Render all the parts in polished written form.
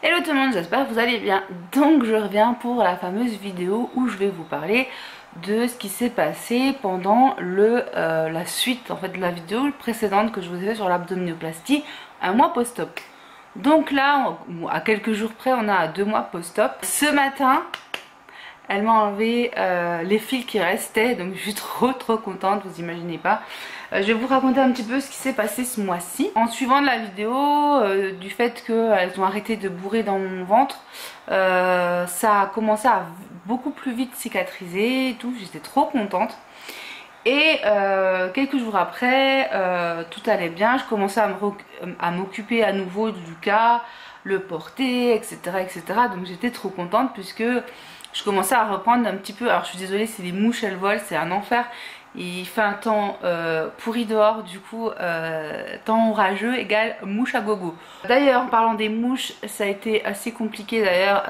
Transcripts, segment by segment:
Hello tout le monde, j'espère que vous allez bien. Donc je reviens pour la fameuse vidéo où je vais vous parler de ce qui s'est passé pendant la suite en fait de la vidéo précédente que je vous ai fait sur l'abdominoplastie un mois post-op. Donc là, à quelques jours près, on a à 2 mois post-op. Ce matin, elle m'a enlevé les fils qui restaient, donc je suis trop contente, vous imaginez pas. Je vais vous raconter un petit peu ce qui s'est passé ce mois-ci. En suivant de la vidéo, du fait qu'elles ont arrêté de bourrer dans mon ventre, ça a commencé à beaucoup plus vite cicatriser et tout, j'étais trop contente. Et quelques jours après, tout allait bien, je commençais à m'occuper à nouveau de Lucas, le porter, etc. etc. Donc j'étais trop contente puisque je commençais à reprendre un petit peu. Alors je suis désolée si les mouches elles volent, c'est un enfer. Il fait un temps pourri dehors, du coup temps orageux égale mouche à gogo. D'ailleurs en parlant des mouches, ça a été assez compliqué d'ailleurs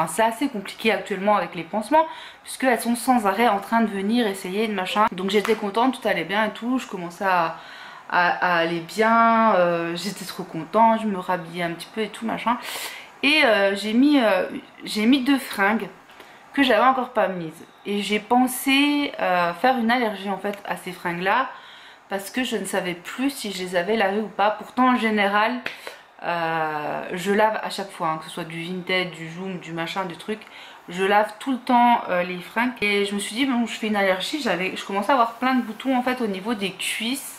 c'est assez compliqué actuellement avec les pansements puisqu'elles sont sans arrêt en train de venir essayer de machin. Donc j'étais contente, tout allait bien et tout, je commençais à aller bien, j'étais trop contente, je me rhabillais un petit peu et tout machin. Et j'ai mis 2 fringues que j'avais encore pas mises. Et j'ai pensé faire une allergie en fait à ces fringues là parce que je ne savais plus si je les avais lavées ou pas. Pourtant en général je lave à chaque fois, hein, que ce soit du Vinted, du Zoom, du machin, du truc. Je lave tout le temps les fringues. Et je me suis dit bon, je fais une allergie, je commençais à avoir plein de boutons en fait au niveau des cuisses.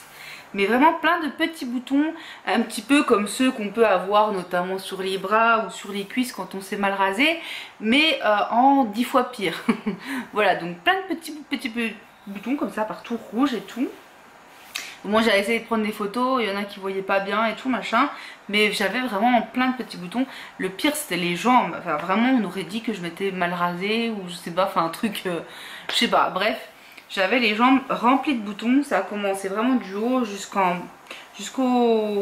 Mais vraiment plein de petits boutons, un petit peu comme ceux qu'on peut avoir notamment sur les bras ou sur les cuisses quand on s'est mal rasé, mais en 10 fois pire. Voilà, donc plein de petits boutons comme ça partout, rouges et tout. Moi j'ai essayé de prendre des photos, il y en a qui voyaient pas bien et tout machin, mais j'avais vraiment plein de petits boutons. Le pire c'était les jambes, enfin vraiment on aurait dit que je m'étais mal rasée ou je sais pas, enfin un truc, je sais pas, bref. J'avais les jambes remplies de boutons, ça a commencé vraiment du haut jusqu'aux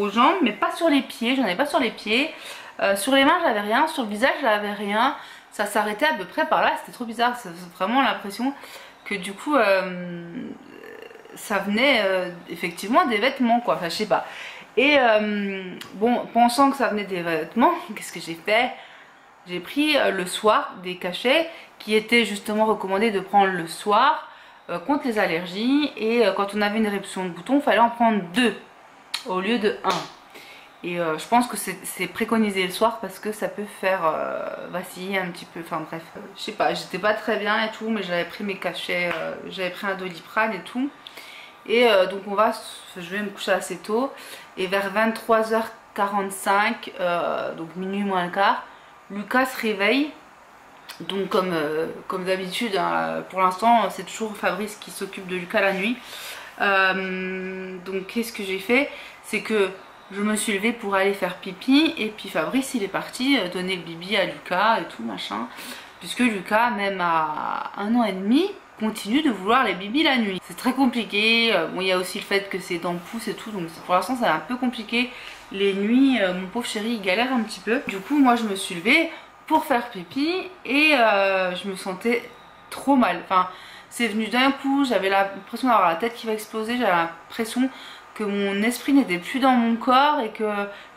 jambes, mais pas sur les pieds, j'en avais pas sur les pieds. Sur les mains j'avais rien, sur le visage j'avais rien, ça s'arrêtait à peu près par là, c'était trop bizarre, c'est vraiment l'impression que du coup ça venait effectivement des vêtements quoi, enfin je sais pas. Et bon, pensant que ça venait des vêtements, qu'est-ce que j'ai fait? J'ai pris le soir des cachets qui étaient justement recommandés de prendre le soir contre les allergies, et quand on avait une éruption de boutons, il fallait en prendre 2 au lieu de 1. Et je pense que c'est préconisé le soir parce que ça peut faire vaciller un petit peu, enfin bref, je sais pas, j'étais pas très bien et tout, mais j'avais pris mes cachets, j'avais pris un Doliprane et tout. Et donc je vais me coucher assez tôt, et vers 23h45, donc minuit moins le quart, Lucas se réveille. Donc comme d'habitude, hein, pour l'instant c'est toujours Fabrice qui s'occupe de Lucas la nuit. Donc qu'est-ce que j'ai fait? C'est que je me suis levée pour aller faire pipi, et puis Fabrice il est parti donner le bibi à Lucas et tout machin. Puisque Lucas, même à 1 an et demi, continue de vouloir les bibis la nuit. C'est très compliqué, bon il y a aussi le fait que ses dents poussent et tout, donc pour l'instant c'est un peu compliqué. Les nuits, mon pauvre chéri il galère un petit peu. Du coup moi je me suis levée pour faire pipi, et je me sentais trop mal. Enfin, c'est venu d'un coup, j'avais l'impression d'avoir la tête qui va exploser, j'avais l'impression que mon esprit n'était plus dans mon corps et que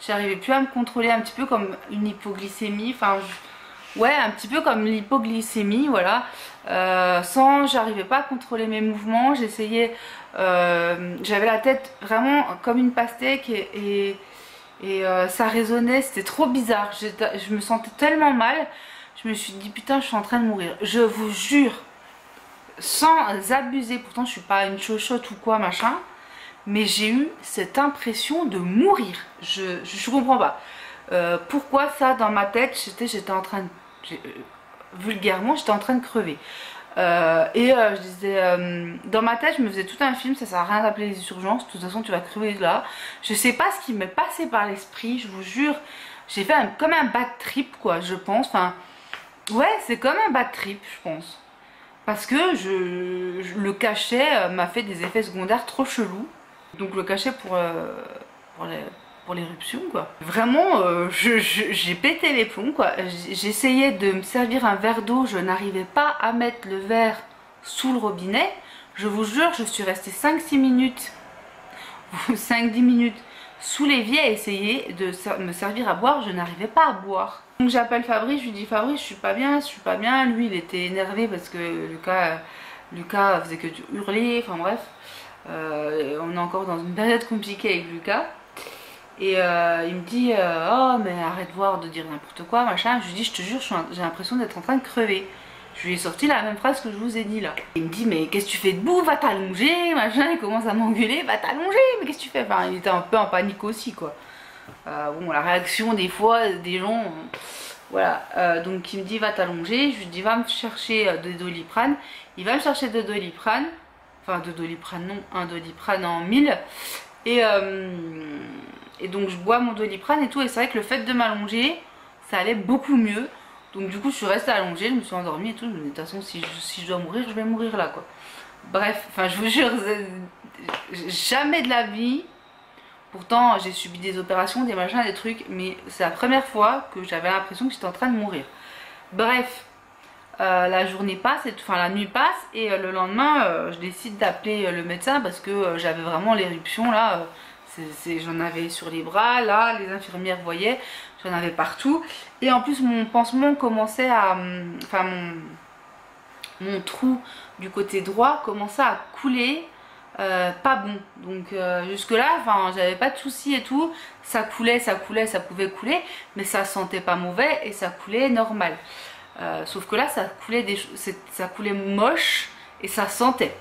j'arrivais plus à me contrôler, un petit peu comme une hypoglycémie, enfin ouais, un petit peu comme l'hypoglycémie, voilà. J'arrivais pas à contrôler mes mouvements, j'essayais, j'avais la tête vraiment comme une pastèque, et ça résonnait, c'était trop bizarre, je me sentais tellement mal, je me suis dit putain je suis en train de mourir, je vous jure, sans abuser, pourtant je suis pas une chochotte ou quoi machin, mais j'ai eu cette impression de mourir, je comprends pas pourquoi ça dans ma tête, j'étais en train de, vulgairement j'étais en train de crever. Je disais, dans ma tête je me faisais tout un film, ça sert à rien d'appeler les urgences, de toute façon tu vas crever là. Je sais pas ce qui m'est passé par l'esprit, je vous jure, j'ai fait comme un bad trip quoi, je pense. Enfin ouais, c'est comme un bad trip je pense, parce que le cachet m'a fait des effets secondaires trop chelous. Donc le cachet pour l'éruption quoi. Vraiment j'ai pété les plombs quoi. J'essayais de me servir un verre d'eau, je n'arrivais pas à mettre le verre sous le robinet. Je vous jure, je suis restée 5-6 minutes ou 5-10 minutes sous l'évier à essayer de me servir à boire. Je n'arrivais pas à boire. Donc j'appelle Fabrice, je lui dis Fabrice, je suis pas bien, je suis pas bien. Lui il était énervé parce que Lucas faisait que hurler, enfin bref. On est encore dans une période compliquée avec Lucas. Et il me dit oh mais arrête de voir, de dire n'importe quoi machin. Je lui dis je te jure j'ai l'impression d'être en train de crever. Je lui ai sorti la même phrase que je vous ai dit là. Il me dit mais qu'est-ce que tu fais debout, va t'allonger machin. Il commence à m'engueuler, va t'allonger, mais qu'est-ce que tu fais. Enfin il était un peu en panique aussi quoi. Bon la réaction des fois des gens voilà. Donc il me dit va t'allonger. Je lui dis va me chercher de Doliprane. Il va me chercher de Doliprane. Enfin de Doliprane non, un Doliprane en 1000. Et donc je bois mon Doliprane et tout, et c'est vrai que le fait de m'allonger ça allait beaucoup mieux. Donc du coup je suis restée allongée, je me suis endormie et tout. Je me dis de toute façon si je dois mourir je vais mourir là quoi. Bref, enfin je vous jure jamais de la vie. Pourtant j'ai subi des opérations, des machins, des trucs, mais c'est la première fois que j'avais l'impression que j'étais en train de mourir. Bref, la journée passe, enfin la nuit passe, et le lendemain je décide d'appeler le médecin parce que j'avais vraiment l'éruption là. J'en avais sur les bras, là, les infirmières voyaient, j'en avais partout. Et en plus, mon pansement commençait à... Enfin, mon trou du côté droit commençait à couler, pas bon. Donc jusque là, enfin, j'avais pas de soucis et tout. Ça coulait, ça pouvait couler, mais ça sentait pas mauvais et ça coulait normal. Sauf que là, ça coulait moche et ça sentait.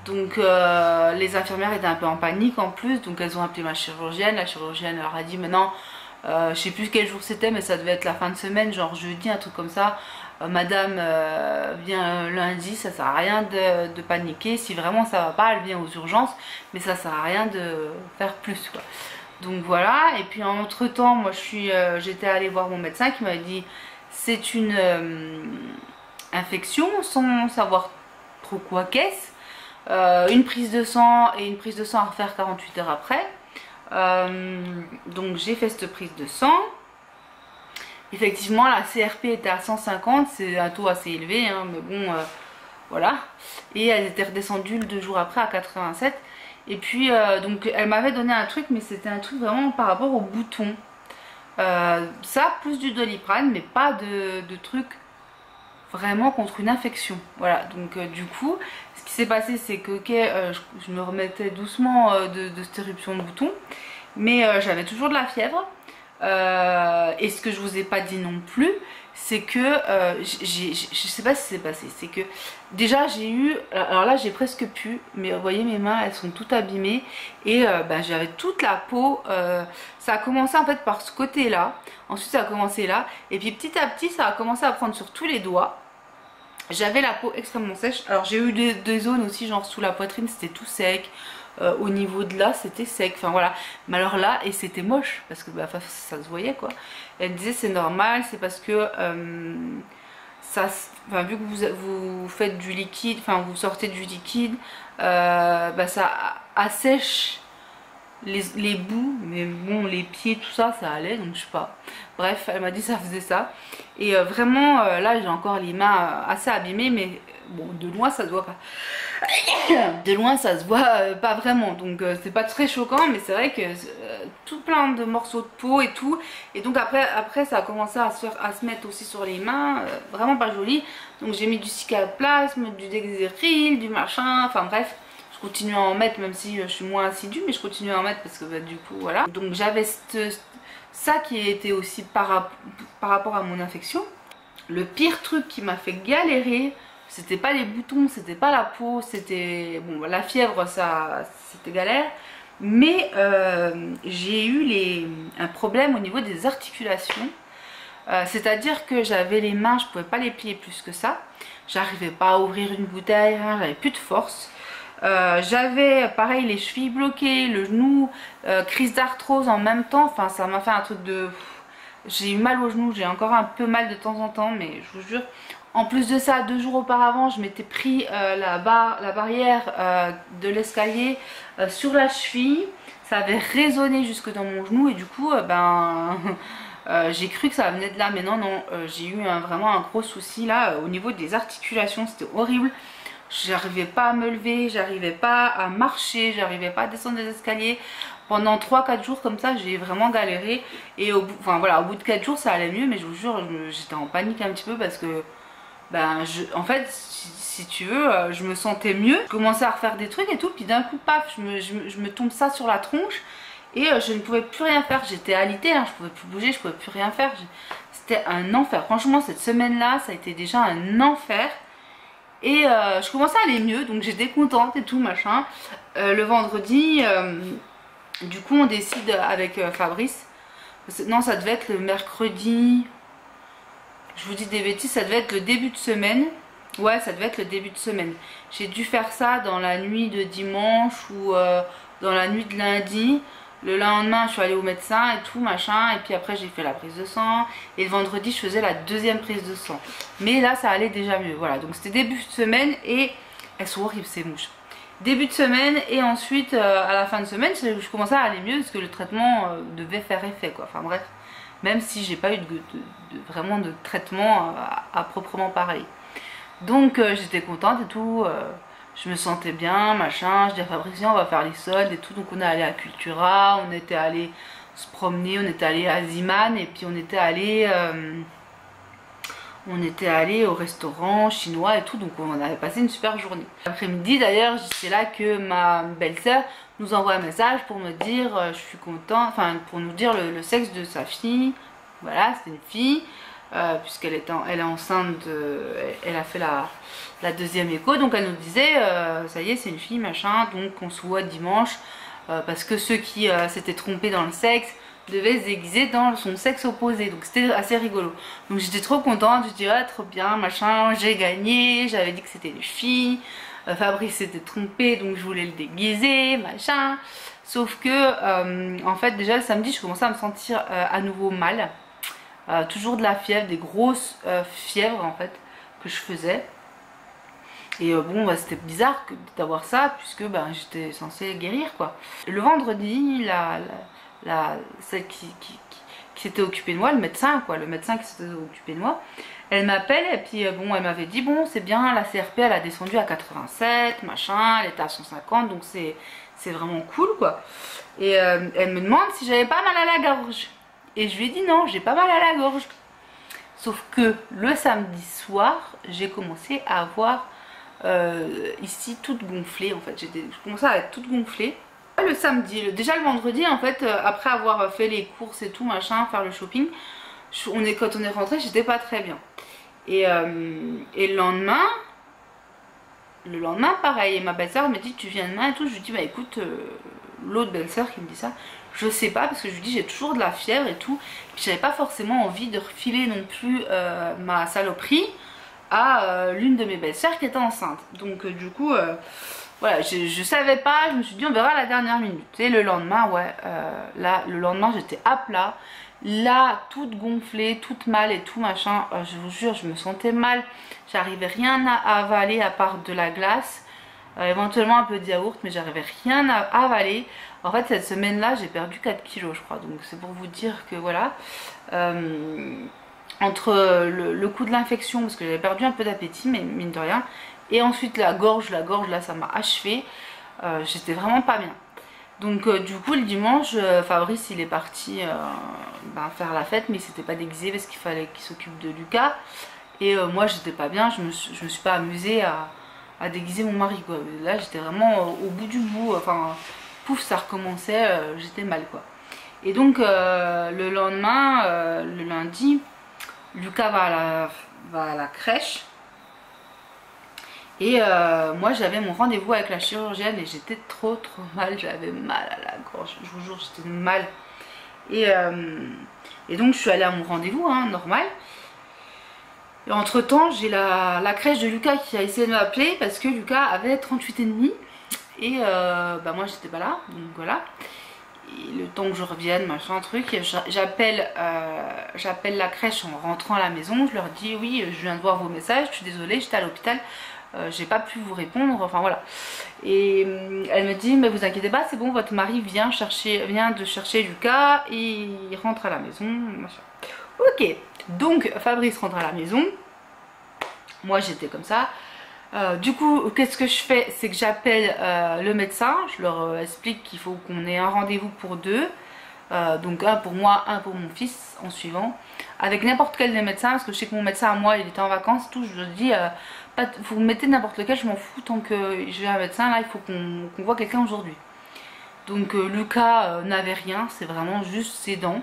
Donc les infirmières étaient un peu en panique en plus, donc elles ont appelé ma chirurgienne. La chirurgienne leur a dit maintenant, je sais plus quel jour c'était, mais ça devait être la fin de semaine, genre jeudi, un truc comme ça. Madame vient lundi, ça sert à rien de paniquer. Si vraiment ça va pas, elle vient aux urgences, mais ça sert à rien de faire plus quoi. Donc voilà, et puis entre temps, moi j'étais allée voir mon médecin qui m'avait dit c'est une infection sans savoir trop quoi qu'est-ce. Une prise de sang et une prise de sang à refaire 48 heures après. Donc j'ai fait cette prise de sang. Effectivement la CRP était à 150, c'est un taux assez élevé hein, mais bon voilà. Et elle était redescendue 2 jours après à 87. Et puis donc elle m'avait donné un truc, mais c'était un truc vraiment par rapport aux boutons. Ça plus du Doliprane, mais pas de truc vraiment contre une infection. Voilà, donc du coup ce qui s'est passé c'est que je me remettais doucement de cette éruption de boutons, mais j'avais toujours de la fièvre. Et ce que je vous ai pas dit non plus, c'est que je sais pas ce qui s'est passé, c'est que déjà j'ai eu, alors là j'ai presque pu, mais vous voyez mes mains elles sont toutes abîmées et j'avais toute la peau, ça a commencé en fait par ce côté là, ensuite ça a commencé là, et puis petit à petit ça a commencé à prendre sur tous les doigts. J'avais la peau extrêmement sèche, alors j'ai eu des zones aussi genre sous la poitrine c'était tout sec. Au niveau de là c'était sec, enfin voilà, mais alors là, et c'était moche parce que ça se voyait quoi. Et elle me disait c'est normal, c'est parce que vu que vous faites du liquide, enfin vous sortez du liquide, ça assèche les bouts, mais bon les pieds tout ça ça allait, donc je sais pas, bref elle m'a dit ça faisait ça. Et vraiment là j'ai encore les mains assez abîmées, mais bon de loin ça se voit pas. De loin ça se voit pas vraiment, donc c'est pas très choquant, mais c'est vrai que tout plein de morceaux de peau et tout. Et donc après ça a commencé à se mettre aussi sur les mains, vraiment pas joli. Donc j'ai mis du Cicalplasme, du Dexéryl, du machin, enfin bref. Je continue à en mettre même si je suis moins assidue, mais je continue à en mettre parce que du coup voilà. Donc j'avais ça qui était aussi par rapport à mon infection. Le pire truc qui m'a fait galérer, c'était pas les boutons, c'était pas la peau, c'était bon la fièvre, ça c'était galère, mais j'ai eu un problème au niveau des articulations. C'est-à-dire que j'avais les mains, je pouvais pas les plier plus que ça, j'arrivais pas à ouvrir une bouteille, j'avais plus de force. J'avais pareil les chevilles bloquées, le genou, crise d'arthrose en même temps, enfin ça m'a fait un truc de... J'ai eu mal au genou, j'ai encore un peu mal de temps en temps, mais je vous jure. En plus de ça, 2 jours auparavant, je m'étais pris la barrière de l'escalier sur la cheville. Ça avait résonné jusque dans mon genou et du coup, j'ai cru que ça venait de là. Mais non, j'ai eu vraiment un gros souci là au niveau des articulations. C'était horrible. j'arrivais pas à me lever, j'arrivais pas à marcher, j'arrivais pas à descendre des escaliers. Pendant 3-4 jours comme ça, j'ai vraiment galéré. Et au bout, enfin voilà, au bout de 4 jours, ça allait mieux, mais je vous jure, j'étais en panique un petit peu parce que, ben, en fait, si tu veux, je me sentais mieux. Je commençais à refaire des trucs et tout, puis d'un coup, paf, je me tombe ça sur la tronche et je ne pouvais plus rien faire. J'étais alitée, hein, je pouvais plus bouger, je pouvais plus rien faire. C'était un enfer. Franchement, cette semaine-là, ça a été déjà un enfer. Et je commençais à aller mieux, donc j'étais contente et tout, machin. Le vendredi... du coup on décide avec Fabrice, non ça devait être le mercredi, je vous dis des bêtises, ça devait être le début de semaine, ouais ça devait être le début de semaine. J'ai dû faire ça dans la nuit de dimanche ou dans la nuit de lundi. Le lendemain je suis allée au médecin et tout machin, et puis après j'ai fait la prise de sang, et le vendredi je faisais la deuxième prise de sang. Mais là ça allait déjà mieux, voilà, donc c'était début de semaine et elles sont horribles ces mouches. Début de semaine et ensuite à la fin de semaine je commençais à aller mieux parce que le traitement devait faire effet quoi. Enfin bref, même si j'ai pas eu vraiment de traitement à proprement parler. Donc j'étais contente et tout, je me sentais bien, machin. Je dis à Fabrice on va faire les soldes et tout. Donc on est allé à Cultura, on était allé se promener, on était allé à Ziman et puis on était allé au restaurant chinois et tout, donc on avait passé une super journée. L'après-midi d'ailleurs, c'est là que ma belle-sœur nous envoie un message pour me dire je suis content, enfin pour nous dire le sexe de sa fille. Voilà, c'est une fille, puisqu'elle elle est enceinte, elle a fait la deuxième écho, donc elle nous disait ça y est c'est une fille machin, donc on se voit dimanche, parce que ceux qui s'étaient trompés dans le sexe devait se déguiser dans son sexe opposé, donc c'était assez rigolo. Donc j'étais trop contente, je dis ah trop bien machin, j'ai gagné, j'avais dit que c'était une fille, Fabrice s'était trompé donc je voulais le déguiser machin, sauf que en fait déjà le samedi je commençais à me sentir à nouveau mal, toujours de la fièvre, des grosses fièvres en fait que je faisais. Et bon bah, c'était bizarre d'avoir ça puisque bah, j'étais censée guérir quoi. Le vendredi celle qui s'était occupée de moi, le médecin qui s'était occupé de moi, elle m'appelle et puis bon elle m'avait dit bon c'est bien, la CRP elle a descendu à 87 machin, elle était à 150 donc c'est vraiment cool quoi. Et elle me demande si j'avais pas mal à la gorge et je lui ai dit non, j'ai pas mal à la gorge, sauf que le samedi soir j'ai commencé à avoir ici toute gonflée en fait, je commençais à être toute gonflée. Le samedi, déjà le vendredi en fait, après avoir fait les courses et tout machin, faire le shopping, quand on est rentré j'étais pas très bien. Et le lendemain pareil, et ma belle-sœur me dit tu viens demain et tout, je lui dis bah écoute, l'autre belle-sœur qui me dit ça, je sais pas parce que je lui dis j'ai toujours de la fièvre et tout, puis j'avais pas forcément envie de refiler non plus ma saloperie à l'une de mes belles-sœurs qui était enceinte. Donc du coup voilà, je savais pas, je me suis dit on verra à la dernière minute. Et le lendemain, ouais, là, le lendemain j'étais à plat, là, toute gonflée, toute mal et tout machin. Je vous jure, je me sentais mal, j'arrivais rien à avaler à part de la glace, éventuellement un peu de yaourt, mais j'arrivais rien à avaler. En fait, cette semaine-là, j'ai perdu 4 kilos, je crois, donc c'est pour vous dire que voilà. Entre le coup de l'infection, parce que j'avais perdu un peu d'appétit, mais mine de rien, et ensuite la gorge là ça m'a achevé, j'étais vraiment pas bien. Donc du coup le dimanche Fabrice il est parti faire la fête, mais il s'était pas déguisé parce qu'il fallait qu'il s'occupe de Lucas. Et moi j'étais pas bien, je me suis pas amusée à déguiser mon mari quoi. Là j'étais vraiment au bout du bout, enfin pouf ça recommençait, j'étais mal quoi. Et donc le lendemain, le lundi, Lucas va à la crèche. Et moi j'avais mon rendez-vous avec la chirurgienne et j'étais trop mal, j'avais mal à la gorge, je vous jure j'étais mal. Et donc je suis allée à mon rendez-vous, hein, normal. Et entre temps j'ai la crèche de Lucas qui a essayé de m'appeler parce que Lucas avait 38,5 et bah moi j'étais pas là, donc voilà. Et le temps que je revienne, machin truc, j'appelle la crèche en rentrant à la maison, je leur dis oui je viens de voir vos messages, je suis désolée, j'étais à l'hôpital. J'ai pas pu vous répondre, enfin voilà. Et elle me dit mais vous inquiétez pas, c'est bon, votre mari vient de chercher Lucas et il rentre à la maison, machin. Ok, donc Fabrice rentre à la maison, moi j'étais comme ça, Du coup, qu'est-ce que je fais? C'est que j'appelle le médecin, je leur explique qu'il faut qu'on ait un rendez-vous pour deux. Donc un pour moi, un pour mon fils en suivant. Avec n'importe quel des médecins, parce que je sais que mon médecin à moi, il était en vacances, tout, je lui dis, vous mettez n'importe lequel, je m'en fous, tant que j'ai un médecin, là, il faut qu'on voit quelqu'un aujourd'hui. Donc Lucas n'avait rien, c'est vraiment juste ses dents.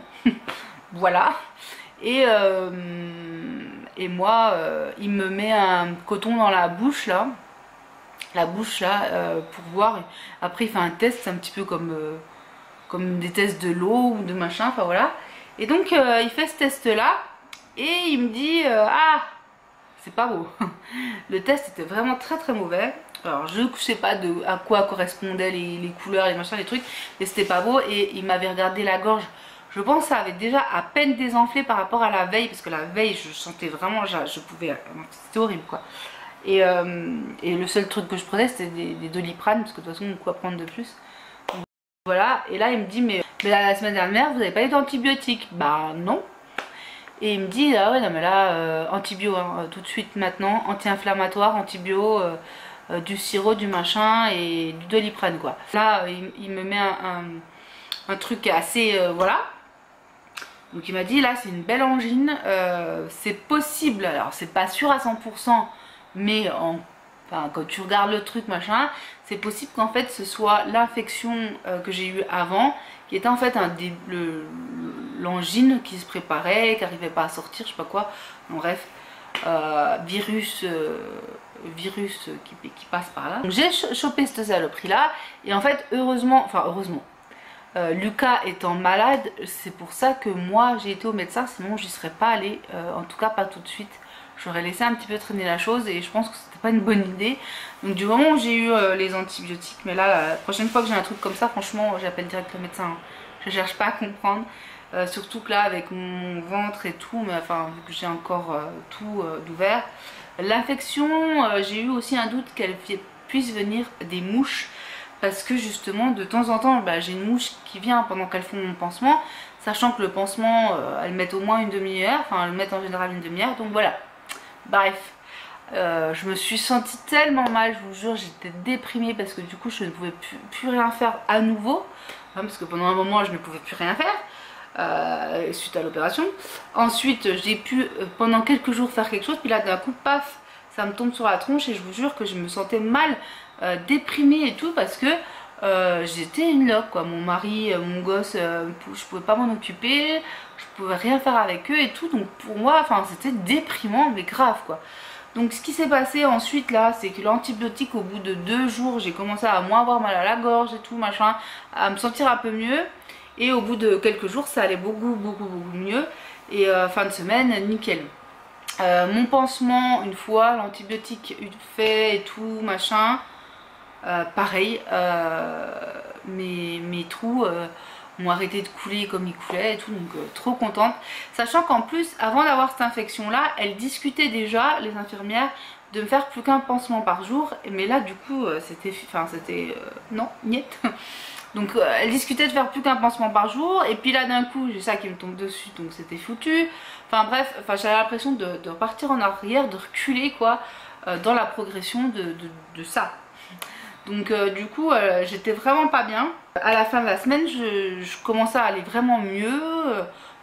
Voilà. Et moi, il me met un coton dans la bouche là. Pour voir. Après il fait un test, c'est un petit peu comme des tests de l'eau ou de machin, enfin voilà. Et donc il fait ce test là et il me dit ah, c'est pas beau. Le test était vraiment très très mauvais. Alors je sais pas à quoi correspondaient les couleurs, les machins, les trucs, mais c'était pas beau. Et il m'avait regardé la gorge. Je pense que ça avait déjà à peine désenflé par rapport à la veille, parce que la veille je sentais vraiment, je pouvais, c'était horrible quoi. Et le seul truc que je prenais c'était des Doliprane, parce que de toute façon quoi prendre de plus. Donc, voilà, et là il me dit mais la semaine dernière vous n'avez pas eu d'antibiotiques? Bah non. Et il me dit ah ouais non mais là antibio hein, tout de suite maintenant, anti-inflammatoire, antibio, du sirop, du machin et du Doliprane quoi. Là il me met un truc assez voilà. Donc il m'a dit là c'est une belle angine, c'est possible, alors c'est pas sûr à 100%, mais enfin, quand tu regardes le truc machin, c'est possible qu'en fait ce soit l'infection que j'ai eue avant, qui était en fait l'angine qui se préparait, qui n'arrivait pas à sortir, je sais pas quoi, bon, bref, virus qui passe par là. Donc j'ai chopé cette saloperie là, et en fait heureusement, Lucas étant malade, c'est pour ça que moi j'ai été au médecin, sinon j'y serais pas allée, en tout cas pas tout de suite. J'aurais laissé un petit peu traîner la chose et je pense que c'était pas une bonne idée. Donc du moment où j'ai eu les antibiotiques, mais là la prochaine fois que j'ai un truc comme ça, franchement j'appelle direct le médecin. Je cherche pas à comprendre, surtout que là avec mon ventre et tout, mais enfin vu que j'ai encore tout d'ouvert. L'infection, j'ai eu aussi un doute qu'elle puisse venir des mouches. Parce que justement de temps en temps j'ai une mouche qui vient pendant qu'elles font mon pansement, sachant que le pansement elles mettent au moins une demi-heure, enfin elles mettent en général une demi-heure, donc voilà. Bref, je me suis sentie tellement mal, je vous jure, j'étais déprimée parce que du coup je ne pouvais plus rien faire à nouveau, hein, parce que pendant un moment je ne pouvais plus rien faire suite à l'opération. Ensuite j'ai pu pendant quelques jours faire quelque chose, puis là d'un coup paf, ça me tombe sur la tronche et je vous jure que je me sentais mal, déprimée et tout, parce que j'étais une loque quoi. Mon mari, mon gosse, je pouvais pas m'en occuper, je pouvais rien faire avec eux et tout, donc pour moi enfin c'était déprimant mais grave quoi. Donc ce qui s'est passé ensuite là, c'est que l'antibiotique, au bout de 2 jours j'ai commencé à moins avoir mal à la gorge et tout machin, à me sentir un peu mieux, et au bout de quelques jours ça allait beaucoup mieux, et fin de semaine nickel. Mon pansement, une fois l'antibiotique fait et tout machin, pareil, mes trous ont arrêté de couler comme ils coulaient et tout, donc trop contente. Sachant qu'en plus, avant d'avoir cette infection là, elles discutaient déjà, les infirmières, de me faire plus qu'un pansement par jour. Mais là du coup non, niet. Donc elles discutaient de faire plus qu'un pansement par jour, et puis là d'un coup j'ai ça qui me tombe dessus, donc c'était foutu. Enfin bref, j'avais l'impression de repartir en arrière, de reculer quoi, dans la progression de ça. Donc du coup j'étais vraiment pas bien. À la fin de la semaine je commençais à aller vraiment mieux.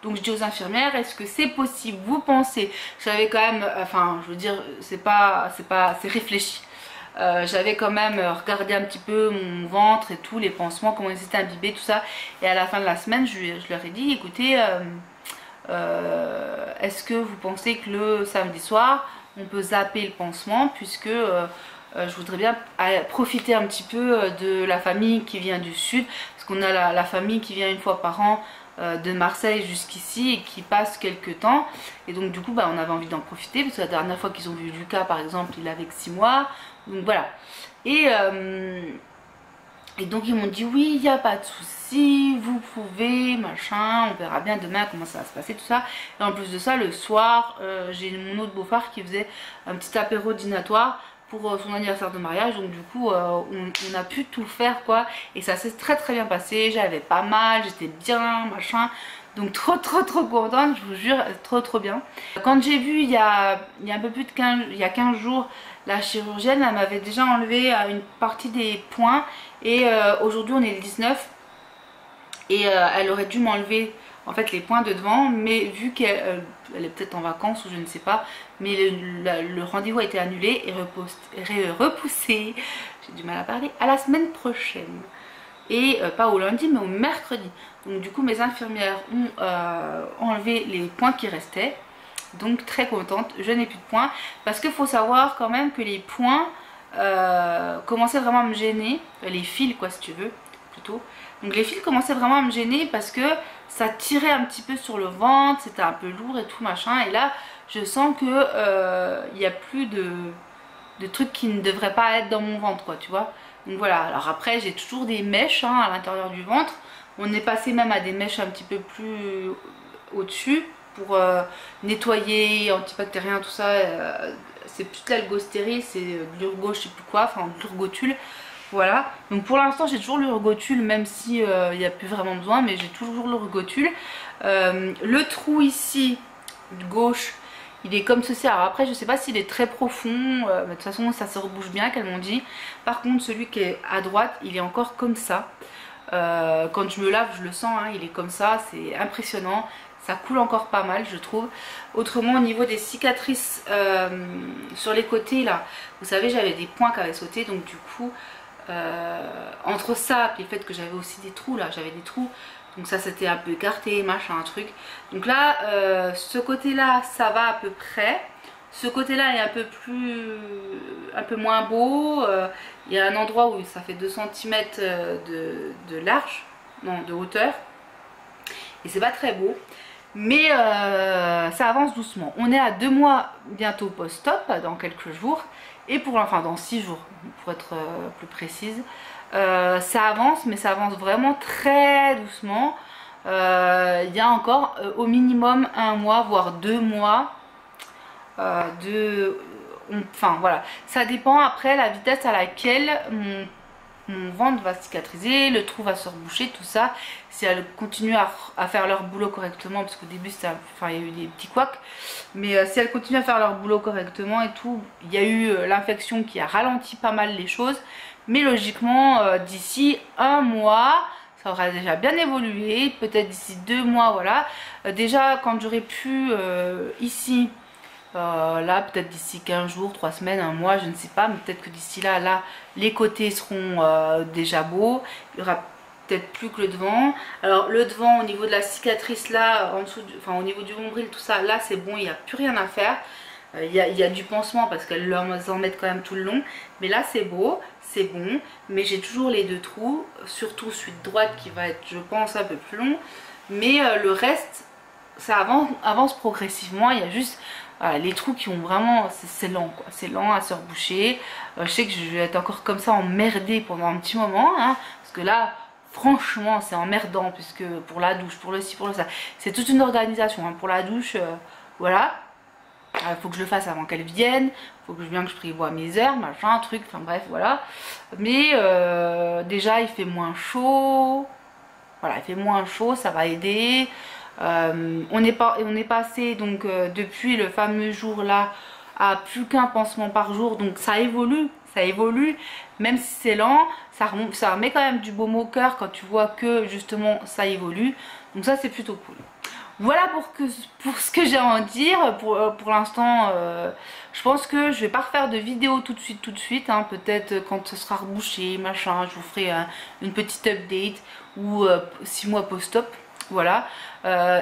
Donc je dis aux infirmières, est-ce que c'est possible, vous pensez? J'avais quand même, enfin je veux dire, c'est réfléchi. J'avais quand même regardé un petit peu mon ventre et tout, les pansements, comment ils étaient imbibés, tout ça. Et à la fin de la semaine je leur ai dit, écoutez, est-ce que vous pensez que le samedi soir on peut zapper le pansement, puisque je voudrais bien profiter un petit peu de la famille qui vient du sud, parce qu'on a la famille qui vient une fois par an de Marseille jusqu'ici et qui passe quelques temps, et donc du coup on avait envie d'en profiter, parce que la dernière fois qu'ils ont vu Lucas par exemple il avait que 6 mois, donc voilà. Et donc ils m'ont dit oui, il n'y a pas de souci, vous pouvez, machin, on verra bien demain comment ça va se passer, tout ça. Et en plus de ça, le soir, j'ai mon autre beau-frère qui faisait un petit apéro dînatoire, pour son anniversaire de mariage. Donc du coup on a pu tout faire quoi, et ça s'est très bien passé. J'avais pas mal, j'étais bien machin, donc trop contente, je vous jure, trop bien. Quand j'ai vu il y a un peu plus de 15 jours, la chirurgienne, elle m'avait déjà enlevé une partie des points, et aujourd'hui on est le 19, et elle aurait dû m'enlever en fait les points de devant, mais vu qu'elle est peut-être en vacances ou je ne sais pas, mais le rendez-vous a été annulé et repoussé, j'ai du mal à parler, à la semaine prochaine. Et pas au lundi mais au mercredi. Donc du coup mes infirmières ont enlevé les points qui restaient. Donc très contente, je n'ai plus de points. Parce qu'il faut savoir quand même que les points commençaient vraiment à me gêner. Les fils quoi si tu veux, plutôt. Donc les fils commençaient vraiment à me gêner parce que ça tirait un petit peu sur le ventre, c'était un peu lourd et tout machin. Et là je sens que il n'y a plus de trucs qui ne devraient pas être dans mon ventre quoi, tu vois. Donc voilà, alors après j'ai toujours des mèches hein, à l'intérieur du ventre. On est passé même à des mèches un petit peu plus au-dessus pour nettoyer, antibactérien, tout ça. C'est plus de l'algostérie, c'est de l'urgo, je sais plus quoi, enfin de l'urgotule. Voilà, donc pour l'instant j'ai toujours l'urgotule, même si il n'y a plus vraiment besoin, mais j'ai toujours l'urgotule. Le trou ici, de gauche, il est comme ceci. Alors après je sais pas s'il est très profond, mais de toute façon ça se rebouche bien qu'elles m'ont dit. Par contre celui qui est à droite il est encore comme ça. Quand je me lave je le sens hein, il est comme ça, c'est impressionnant. Ça coule encore pas mal je trouve. Autrement au niveau des cicatrices sur les côtés là, vous savez j'avais des points qui avaient sauté, donc du coup entre ça et le fait que j'avais aussi des trous là, j'avais des trous. Donc ça s'était un peu écarté, machin, un truc. Donc là, ce côté-là, ça va à peu près. Ce côté-là est un peu moins beau. Il y a un endroit où ça fait 2 cm de large, non, de hauteur. Et c'est pas très beau. Mais ça avance doucement. On est à 2 mois bientôt post-op, dans quelques jours. Et enfin dans 6 jours, pour être plus précise. Ça avance, mais ça avance vraiment très doucement. Il y a encore au minimum 1 mois, voire 2 mois enfin voilà, ça dépend après la vitesse à laquelle mon ventre va cicatriser, le trou va se reboucher, tout ça. Si elles continuent à faire leur boulot correctement, parce qu'au début enfin, il y a eu des petits couacs, mais si elles continuent à faire leur boulot correctement et tout, il y a eu l'infection qui a ralenti pas mal les choses. Mais logiquement, d'ici 1 mois, ça aura déjà bien évolué. Peut-être d'ici 2 mois, voilà. Déjà, quand j'aurai pu ici, là, peut-être d'ici 15 jours, 3 semaines, 1 mois, je ne sais pas. Mais peut-être que d'ici là, les côtés seront déjà beaux. Il y aura peut-être plus que le devant. Alors, le devant, au niveau de la cicatrice, là, en dessous, enfin, au niveau du nombril, tout ça, là, c'est bon, il n'y a plus rien à faire. Il y a du pansement parce qu'elles en mettent quand même tout le long. Mais là, c'est beau. C'est bon, mais j'ai toujours les 2 trous, surtout celui de droite qui va être je pense un peu plus long, mais le reste ça avance progressivement. Il y a juste voilà, les trous qui ont vraiment, c'est lent quoi, c'est lent à se reboucher. Je sais que je vais être encore comme ça emmerdée pendant un petit moment hein, parce que là franchement c'est emmerdant, puisque pour la douche, pour le ci, pour le ça, c'est toute une organisation hein. Pour la douche voilà, il faut que je le fasse avant qu'elle vienne, faut que je prévoie mes heures, machin, truc, enfin bref, voilà. Mais déjà, il fait moins chaud, voilà, il fait moins chaud, ça va aider. On est passé donc depuis le fameux jour là à plus qu'un pansement par jour, donc ça évolue, même si c'est lent, ça remet quand même du baume au cœur quand tu vois que justement ça évolue, donc ça c'est plutôt cool. Voilà pour ce que j'ai à en dire. Pour l'instant, je pense que je vais pas refaire de vidéo tout de suite. Hein. Peut-être quand ce sera rebouché, machin, je vous ferai une petite update ou 6 mois post-op. Voilà.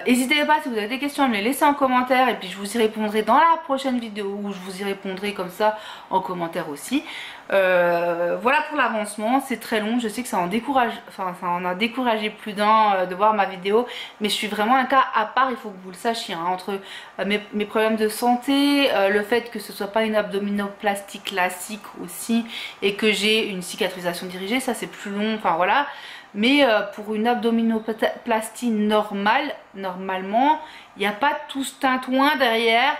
N'hésitez pas si vous avez des questions à me les laisser en commentaire, et puis je vous y répondrai dans la prochaine vidéo, ou je vous y répondrai comme ça en commentaire aussi. Voilà pour l'avancement, c'est très long, je sais que ça en a découragé plus d'un de voir ma vidéo, mais je suis vraiment un cas à part, il faut que vous le sachiez hein, entre mes problèmes de santé, le fait que ce soit pas une abdominoplastie classique aussi, et que j'ai une cicatrisation dirigée, ça c'est plus long, enfin voilà. mais pour une abdominoplastie normale, normalement, il n'y a pas tout ce tintouin derrière,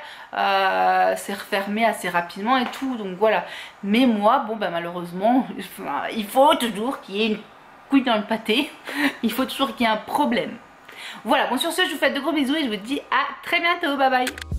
c'est refermé assez rapidement et tout, donc voilà. Mais moi, bon, bah, malheureusement, il faut toujours qu'il y ait une couille dans le pâté, il faut toujours qu'il y ait un problème. Voilà, bon, sur ce, je vous fais de gros bisous et je vous dis à très bientôt, bye bye.